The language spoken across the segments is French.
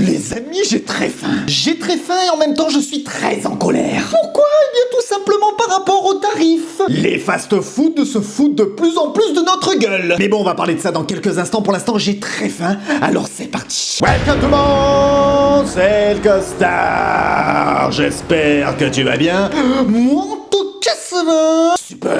Les amis, j'ai très faim. J'ai très faim et en même temps je suis très en colère. Pourquoi? Eh bien tout simplement par rapport aux tarifs. Les fast-food se foutent de plus en plus de notre gueule. Mais bon, on va parler de ça dans quelques instants. Pour l'instant, j'ai très faim. Alors c'est parti. Welcome to mon, c'est le costard. J'espère que tu vas bien. Moi, en tout cas, ça va. Super.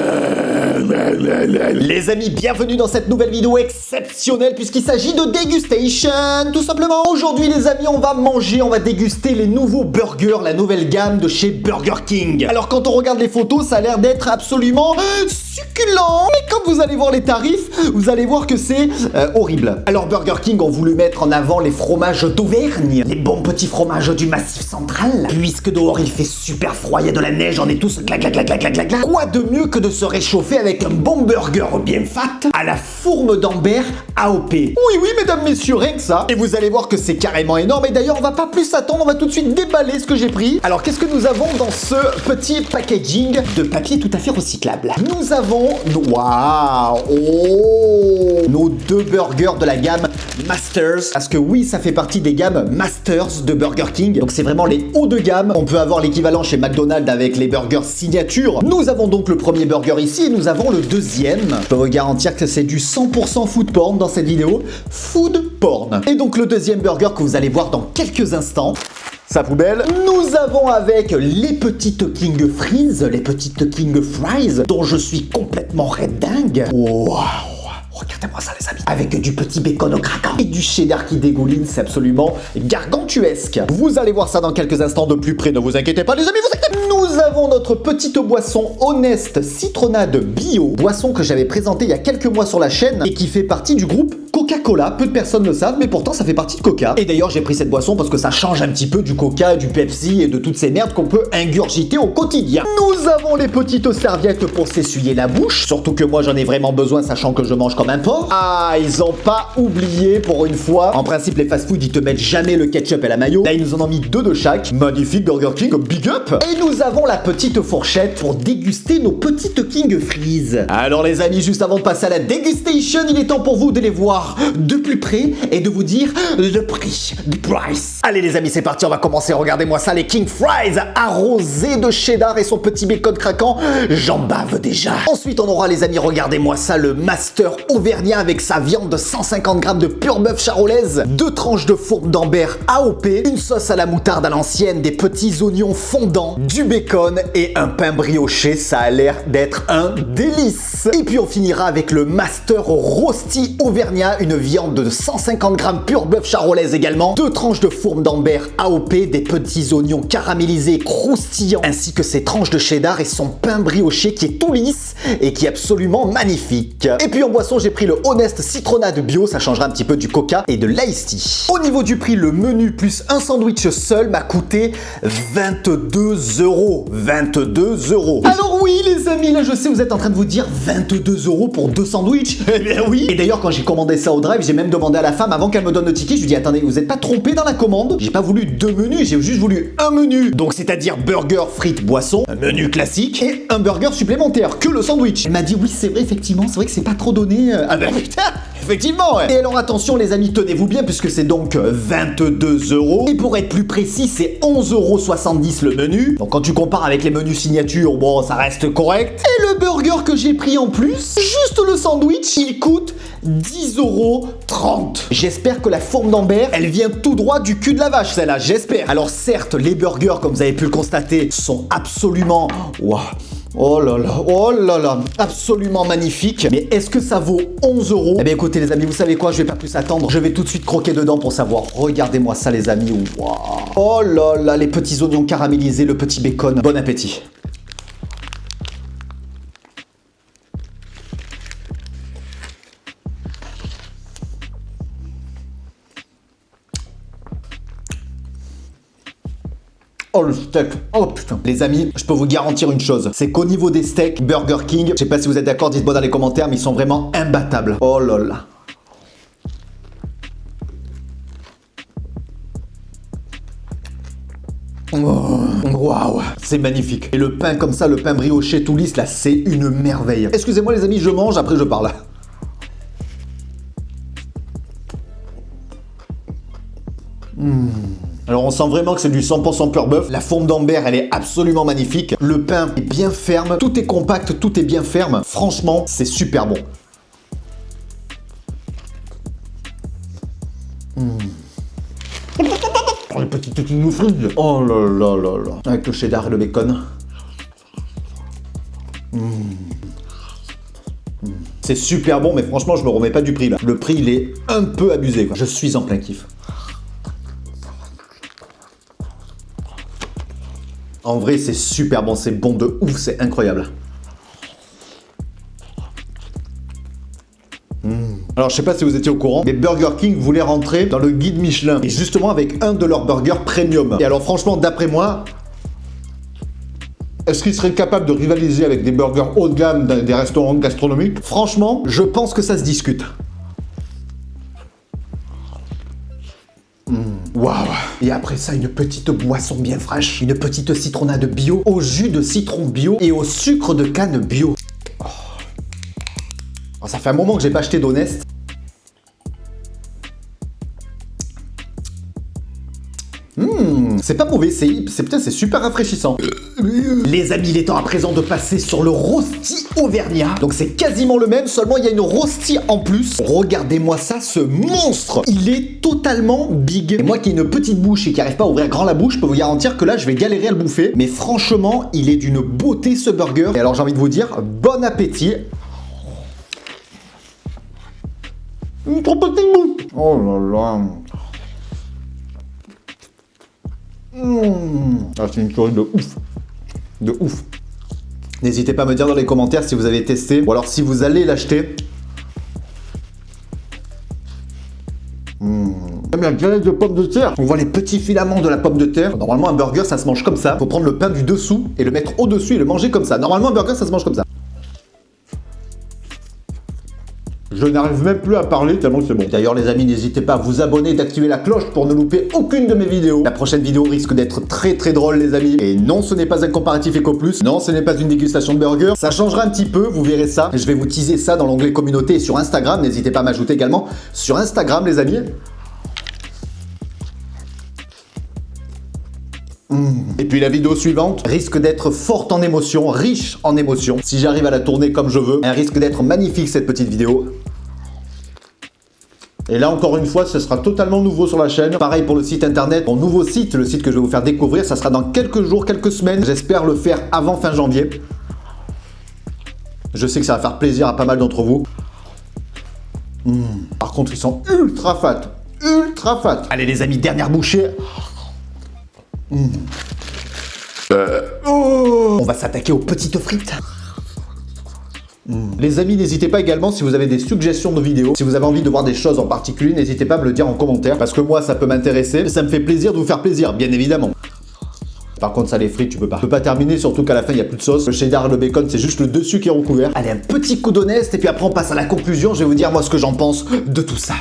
Les amis, bienvenue dans cette nouvelle vidéo exceptionnelle puisqu'il s'agit de dégustation, tout simplement. Aujourd'hui les amis, on va manger, on va déguster les nouveaux burgers, la nouvelle gamme de chez Burger King. Alors quand on regarde les photos, ça a l'air d'être absolument succulent. Mais quand vous allez voir les tarifs, vous allez voir que c'est horrible. Alors Burger King ont voulu mettre en avant les fromages d'Auvergne, les bons petits fromages du Massif Central. Puisque dehors il fait super froid, il y a de la neige, on est tous glac glac glac glac glac glac. Quoi de mieux que de se réchauffer avec un bon burger bien fat à la fourme d'Ambert AOP. Oui, mesdames, messieurs, rien que ça. Et vous allez voir que c'est carrément énorme. Et d'ailleurs, on va pas plus attendre, on va tout de suite déballer ce que j'ai pris. Alors, qu'est-ce que nous avons dans ce petit packaging de papier tout à fait recyclable? Nous avons... Waouh! Oh! Nos deux burgers de la gamme Masters. Parce que oui, ça fait partie des gammes Masters de Burger King. Donc, c'est vraiment les hauts de gamme. On peut avoir l'équivalent chez McDonald's avec les burgers signature. Nous avons donc le premier burger ici et nous avons le deuxième. Je peux vous garantir que c'est du 100% food porn dans cette vidéo. Food porn. Et donc le deuxième burger que vous allez voir dans quelques instants. Sa poubelle. Nous avons avec les petites King Fries, les petites King Fries, dont je suis complètement red dingue. Waouh! Regardez-moi ça les amis. Avec du petit bacon au craquant et du cheddar qui dégouline, c'est absolument gargantuesque. Vous allez voir ça dans quelques instants de plus près, ne vous inquiétez pas les amis, vous inquiétez pas. Nous avons notre petite boisson Honest Citronnade Bio, boisson que j'avais présentée il y a quelques mois sur la chaîne et qui fait partie du groupe Coca-Cola. Peu de personnes le savent, mais pourtant ça fait partie de Coca. Et d'ailleurs j'ai pris cette boisson parce que ça change un petit peu du Coca, du Pepsi et de toutes ces merdes qu'on peut ingurgiter au quotidien. Nous avons les petites serviettes pour s'essuyer la bouche, surtout que moi j'en ai vraiment besoin sachant que je mange comme un porc. Ah, ils ont pas oublié pour une fois. En principe les fast-food ils te mettent jamais le ketchup et la mayo. Là ils nous en ont mis deux de chaque. Magnifique Burger King, big up. Et nous avons la petite fourchette pour déguster nos petites King Fries. Alors les amis, juste avant de passer à la dégustation, il est temps pour vous de les voir de plus près et de vous dire le prix, the price. Allez les amis, c'est parti, on va commencer. Regardez-moi ça, les King Fries arrosés de cheddar et son petit bacon craquant. J'en bave déjà. Ensuite on aura les amis, regardez-moi ça, le Master Auvergnat avec sa viande de 150 grammes de pur bœuf charolaise, deux tranches de fourme d'Ambert AOP, une sauce à la moutarde à l'ancienne, des petits oignons fondants, du bacon et un pain brioché. Ça a l'air d'être un délice. Et puis on finira avec le Master Rosti Auvergnat, une viande de 150 grammes pur bœuf charolaise également, deux tranches de fourme d'Ambert AOP, des petits oignons caramélisés croustillants, ainsi que ses tranches de cheddar et son pain brioché qui est tout lisse et qui est absolument magnifique. Et puis en boisson, j'ai pris le Honest Citronnade Bio, ça changera un petit peu du Coca et de l'Ice Tea. Au niveau du prix, le menu plus un sandwich seul m'a coûté 22 €. 22 €. Alors oui les amis, là je sais vous êtes en train de vous dire 22 € pour deux sandwichs. Eh bien oui. Et d'ailleurs quand j'ai commandé ça au drive, j'ai même demandé à la femme avant qu'elle me donne le ticket, je lui dis attendez, vous êtes pas trompé dans la commande? J'ai pas voulu deux menus, j'ai juste voulu un menu. Donc c'est-à-dire burger, frites, boisson, un menu classique et un burger supplémentaire, que le sandwich. Elle m'a dit oui c'est vrai effectivement, c'est vrai que c'est pas trop donné. Ah ben putain. Effectivement, ouais. Et alors attention les amis, tenez-vous bien puisque c'est donc 22 €. Et pour être plus précis, c'est 11,70 € le menu. Donc quand tu compares avec les menus signature, bon, ça reste correct. Et le burger que j'ai pris en plus, juste le sandwich, il coûte 10,30 €. J'espère que la fourme d'Ambert, elle vient tout droit du cul de la vache, celle-là, j'espère. Alors certes, les burgers, comme vous avez pu le constater, sont absolument... Waouh. Oh là là, absolument magnifique. Mais est-ce que ça vaut 11 €? Eh bien écoutez les amis, vous savez quoi, je vais pas plus attendre. Je vais tout de suite croquer dedans pour savoir. Regardez-moi ça les amis. Wow. Oh là là, les petits oignons caramélisés, le petit bacon. Bon appétit. Oh le steak, oh putain. Les amis, je peux vous garantir une chose, c'est qu'au niveau des steaks, Burger King, je sais pas si vous êtes d'accord, dites-moi dans les commentaires, mais ils sont vraiment imbattables. Oh là là. Waouh, c'est magnifique. Et le pain comme ça, le pain brioché tout lisse là, c'est une merveille. Excusez-moi les amis, je mange, après je parle. Alors on sent vraiment que c'est du 100% pur bœuf. La fourme d'Ambert, elle est absolument magnifique. Le pain est bien ferme. Tout est compact, tout est bien ferme. Franchement, c'est super bon. Oh, les petites frites. Oh là là là là. Avec le cheddar et le bacon. C'est super bon, mais franchement, je me remets pas du prix là. Le prix, il est un peu abusé, quoi. Je suis en plein kiff. En vrai, c'est super bon, c'est bon de ouf, c'est incroyable. Alors, je sais pas si vous étiez au courant, mais Burger King voulait rentrer dans le guide Michelin. Et justement avec un de leurs burgers premium. Et alors, franchement, d'après moi, est-ce qu'ils seraient capables de rivaliser avec des burgers haut de gamme des restaurants gastronomiques? Franchement, je pense que ça se discute. Waouh! Et après ça, une petite boisson bien fraîche, une petite citronnade bio, au jus de citron bio et au sucre de canne bio. Oh, ça fait un moment que j'ai pas acheté d'Honest. C'est pas mauvais, c'est super rafraîchissant. Les amis, il est temps à présent de passer sur le rosti auvergnat. Donc c'est quasiment le même, seulement il y a une rosti en plus. Regardez-moi ça, ce monstre. Il est totalement big. Et moi qui ai une petite bouche et qui arrive pas à ouvrir grand la bouche, je peux vous garantir que là, je vais galérer à le bouffer. Mais franchement, il est d'une beauté ce burger. Et alors j'ai envie de vous dire, bon appétit. Trop petit bout. Oh là là. Ah, c'est une tuerie de ouf. De ouf. N'hésitez pas à me dire dans les commentaires si vous avez testé ou alors si vous allez l'acheter. La galette de pommes de terre. On voit les petits filaments de la pomme de terre. Normalement, un burger, ça se mange comme ça. Faut prendre le pain du dessous et le mettre au-dessus et le manger comme ça. Normalement, un burger, ça se mange comme ça. Je n'arrive même plus à parler tellement c'est bon. D'ailleurs les amis, n'hésitez pas à vous abonner, d'activer la cloche pour ne louper aucune de mes vidéos. La prochaine vidéo risque d'être très très drôle les amis. Et non, ce n'est pas un comparatif EcoPlus. Non, ce n'est pas une dégustation de burger. Ça changera un petit peu, vous verrez ça. Je vais vous teaser ça dans l'onglet communauté et sur Instagram. N'hésitez pas à m'ajouter également sur Instagram les amis. Et puis la vidéo suivante risque d'être forte en émotions, riche en émotions. Si j'arrive à la tourner comme je veux, elle risque d'être magnifique cette petite vidéo. Et là encore une fois, ce sera totalement nouveau sur la chaîne. Pareil pour le site internet, mon nouveau site, le site que je vais vous faire découvrir, ça sera dans quelques jours, quelques semaines. J'espère le faire avant fin janvier. Je sais que ça va faire plaisir à pas mal d'entre vous. Par contre, ils sont ultra fat. Ultra fat. Allez les amis, dernière bouchée. On va s'attaquer aux petites frites. Les amis, n'hésitez pas également si vous avez des suggestions de vidéos, si vous avez envie de voir des choses en particulier, n'hésitez pas à me le dire en commentaire, parce que moi ça peut m'intéresser, et ça me fait plaisir de vous faire plaisir, bien évidemment. Par contre ça les frites, tu peux pas terminer, surtout qu'à la fin il n'y a plus de sauce. Le cheddar et le bacon, c'est juste le dessus qui est recouvert. Allez, un petit coup d'honnête, et puis après on passe à la conclusion, je vais vous dire moi ce que j'en pense de tout ça.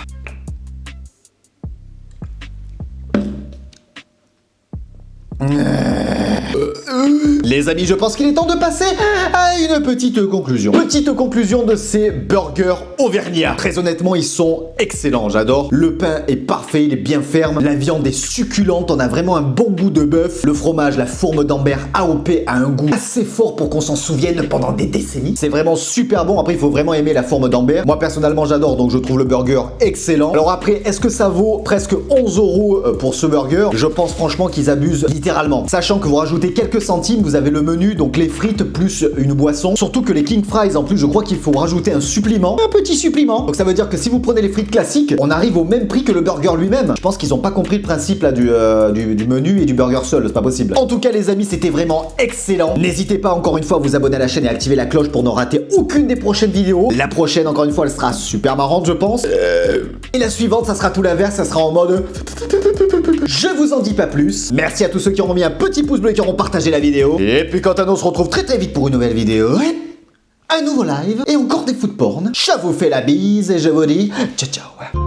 Les amis, je pense qu'il est temps de passer à une petite conclusion. Petite conclusion de ces burgers auvergnats. Très honnêtement, ils sont excellents, j'adore. Le pain est parfait, il est bien ferme. La viande est succulente, on a vraiment un bon goût de bœuf. Le fromage, la fourme d'Ambert AOP a un goût assez fort pour qu'on s'en souvienne pendant des décennies. C'est vraiment super bon. Après, il faut vraiment aimer la fourme d'Ambert. Moi, personnellement, j'adore, donc je trouve le burger excellent. Alors après, est-ce que ça vaut presque 11 € pour ce burger? Je pense franchement qu'ils abusent littéralement. Sachant que vous rajoutez quelques centimes, vous avez le menu, donc les frites plus une boisson. Surtout que les King Fries, en plus, je crois qu'il faut rajouter un supplément. Un petit supplément. Donc ça veut dire que si vous prenez les frites classiques, on arrive au même prix que le burger lui-même. Je pense qu'ils ont pas compris le principe là du menu et du burger seul, c'est pas possible. En tout cas les amis, c'était vraiment excellent. N'hésitez pas encore une fois à vous abonner à la chaîne et à activer la cloche pour ne rater aucune des prochaines vidéos. La prochaine, encore une fois, elle sera super marrante, je pense. Et la suivante, ça sera tout l'inverse, ça sera en mode... Je vous en dis pas plus. Merci à tous ceux qui auront mis un petit pouce bleu et qui auront partagé la vidéo. Et puis quant à nous, on se retrouve très très vite pour une nouvelle vidéo. Un nouveau live et encore des food porn. Je vous fais la bise et je vous dis ciao ciao.